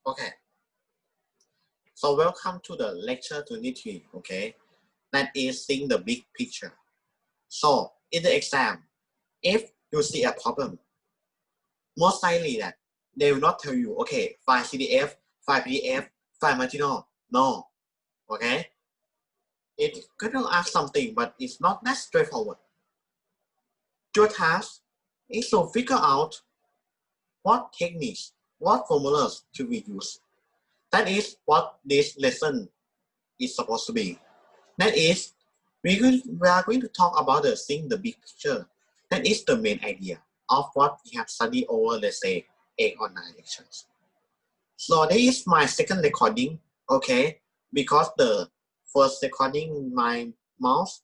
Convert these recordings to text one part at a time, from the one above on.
Okay. So welcome to the lecture 23. Okay. That is seeing the big picture. So in the exam, if you see a problem, most likely that they will not tell you, okay, file CDF, file PDF, file marginal. No. Okay. It's going to ask something, but it's not that straightforward. Your task is to figure out what techniques, what formulas should we use. That is what this lesson is supposed to be. That is, we are going to talk about the seeing the big picture. That is the main idea of what we have studied over, let's say, 8 or 9 lectures. So this is my second recording, okay, because the first recording, my mouse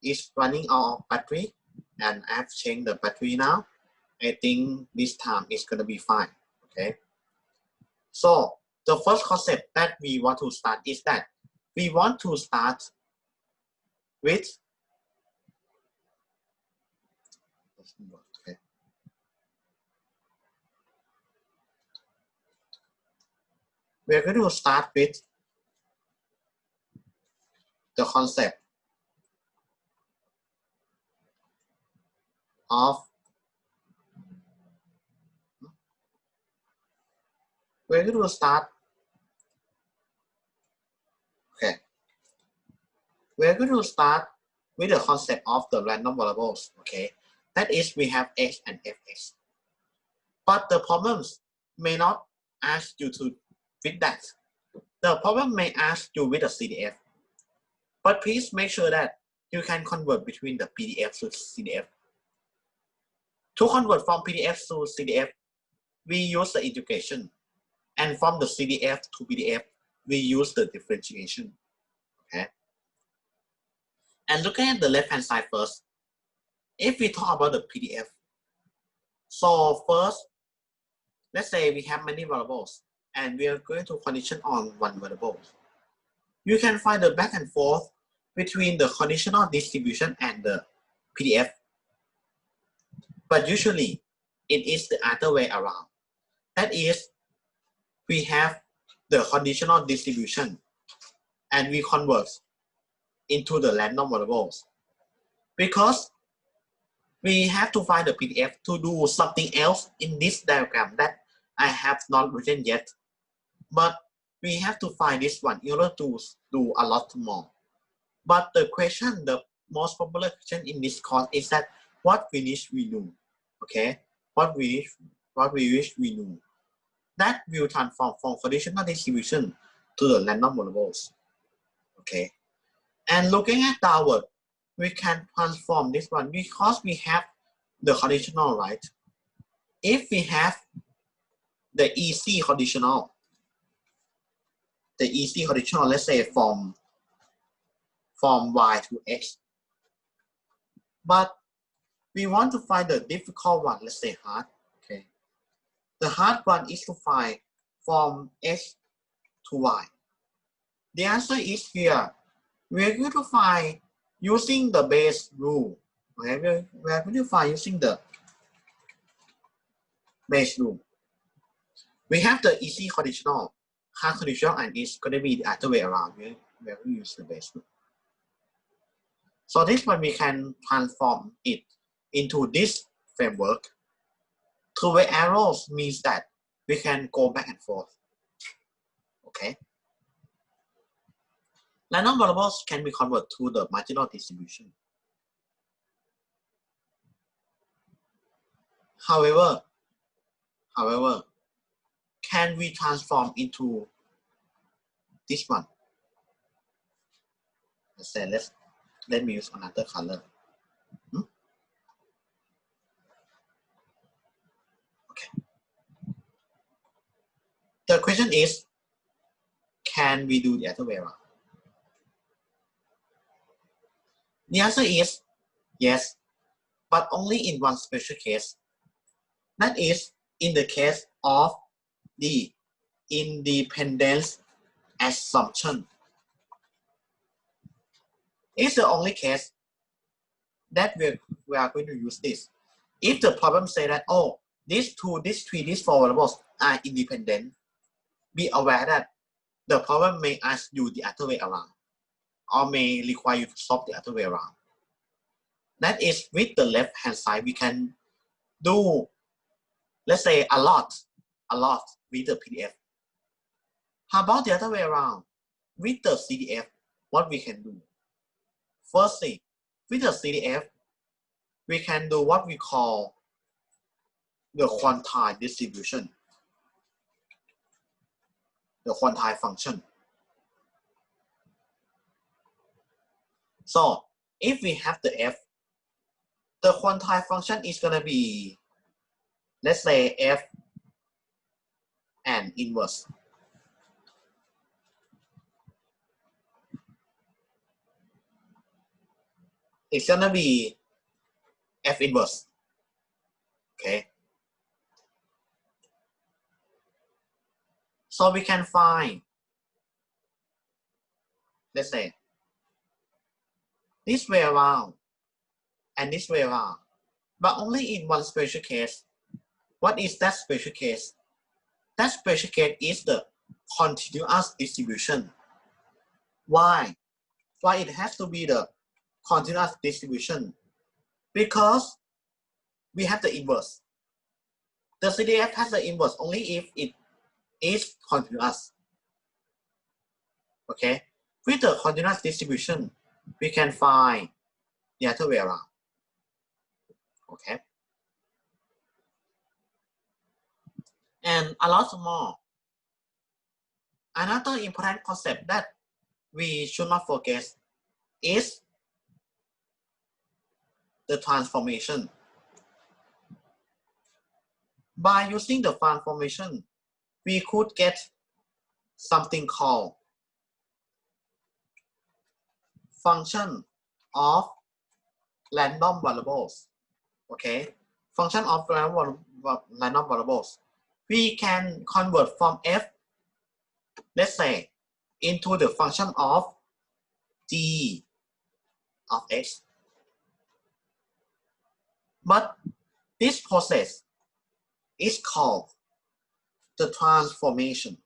is running out of battery, and I have changed the battery now. I think this time it's going to be fine, okay. So the first concept that we want to start is that we want to start with we're going to start with the concept of we're going to start with the concept of the random variables, okay. That is, we have x and fx, but the problems may not ask you to with that. The problem may ask you with a CDF, but please make sure that you can convert between the PDF to CDF. To convert from PDF to CDF, we use the integration, and from the CDF to PDF, we use the differentiation, okay. And looking at the left-hand side first, if we talk about the PDF, so first, let's say we have many variables, and we are going to condition on one variable. You can find the back and forth between the conditional distribution and the PDF. But usually, it is the other way around. That is, we have the conditional distribution, and we convert into the random variables. Because we have to find the PDF to do something else in this diagram that I have not written yet. But we have to find this one in order to do a lot more. But the question, the most popular question in this course is that what we wish we knew, okay? What we wish we knew. That will transform from conditional distribution to the random variables, okay? And looking at downward, we can transform this one because we have the conditional, right? If we have the easy conditional, let's say from y to x, but we want to find the difficult one, let's say hard, okay. The hard one is to find from x to y. The answer is here. We're going to find using the base rule, okay. We're going to find using the base rule. We have the easy conditional, hard conditional, and it's going to be the other way around. We're going to use the base rule. So this one we can transform it into this framework. Two-way arrows means that we can go back and forth, okay. Random variables can be converted to the marginal distribution. However, can we transform into this one? Let's say let me use another color. Okay. The question is, can we do the other way around? The answer is yes, but only in one special case. That is in the case of the independence assumption. It's the only case that we are going to use this. If the problem say that, oh, these two, these three, these four variables are independent, be aware that the problem may ask you the other way around, or may require you to solve the other way around. That is, with the left hand side, we can do, let's say, a lot with the PDF. How about the other way around? With the CDF, what we can do? Firstly, with the CDF, we can do what we call the quantile distribution, the quantile function. So if we have the F, the quantile function is going to be, let's say, F and inverse. It's going to be F inverse. Okay. So we can find, let's say, this way around and this way around, but only in one special case. What is that special case? That special case is the continuous distribution. Why? Why it has to be the continuous distribution? Because we have the inverse. The CDF has the inverse only if it is continuous. Okay? With the continuous distribution, we can find the other way around. Okay? And a lot more. Another important concept that we should not forget is the transformation. By using the transformation, we could get something called function of random variables. Okay, function of random variables. We can convert from f, let's say, into the function of g of x. But this process is called the transformation.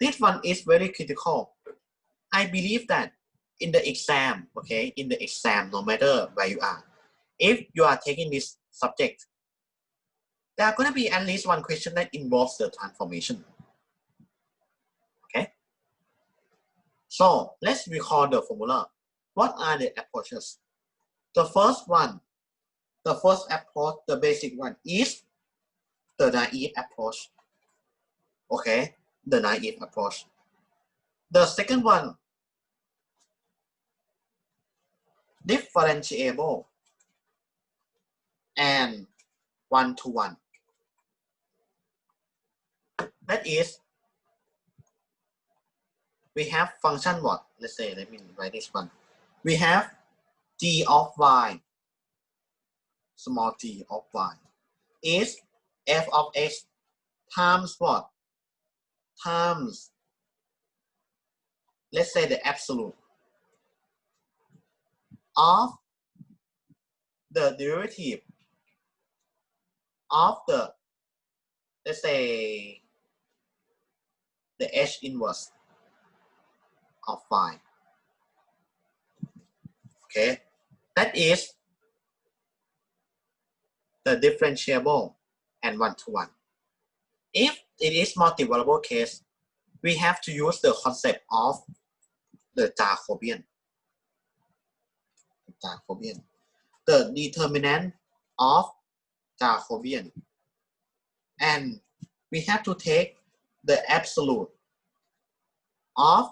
This one is very critical. I believe that in the exam, okay, in the exam, no matter where you are, if you are taking this subject, there are going to be at least one question that involves the transformation. Okay? So let's recall the formula. What are the approaches? The first one, the first approach, the basic one is the naive approach. Okay? The naive approach. The second one, differentiable and one-to-one. That is, we have function what? Let's say, let me write this one. We have g of y, small g of y, is f of x times what? Times, let's say, the absolute of the derivative of the, let's say, the h inverse of y. Okay, that is the differentiable and one-to-one. If it is multi-variable case, we have to use the concept of the Jacobian. The determinant of Jacobian. And we have to take the absolute of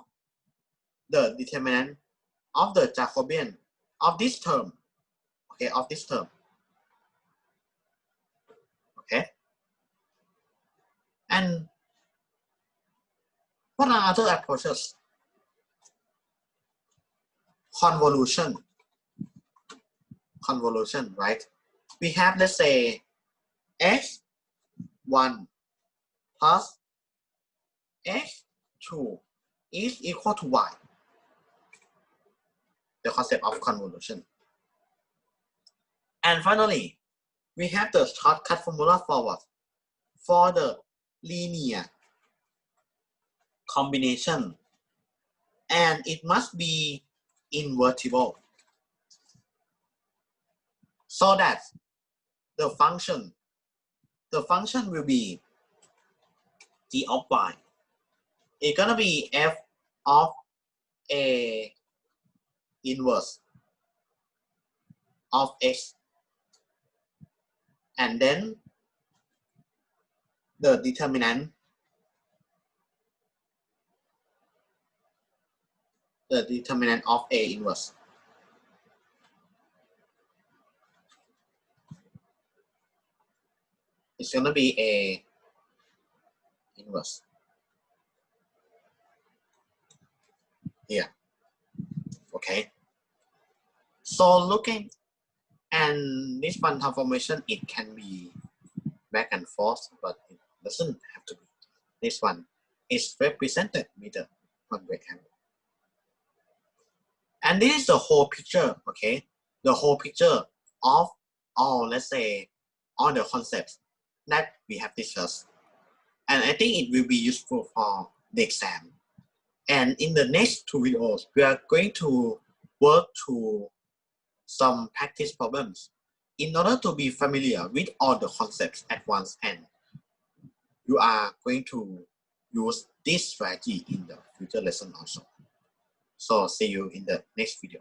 the determinant of the Jacobian of this term. Okay, of this term. Okay. And what are other approaches? Convolution, right? We have, let's say, x1 plus x2 is equal to y. The concept of convolution. And finally, we have the shortcut formula for what? For the linear combination, and it must be invertible so that the function will be g of y. It's gonna be f of a inverse of x, and then the determinant of a inverse. It's gonna be a inverse here. Okay. So looking and this one transformation, it can be back and forth, but it doesn't have to be. This one is represented with a one rectangle. And this is the whole picture, okay? The whole picture of all, let's say, all the concepts that we have discussed. And I think it will be useful for the exam. And in the next 2 videos, we are going to work through some practice problems in order to be familiar with all the concepts at once, and you are going to use this strategy in the future lesson also. So see you in the next video.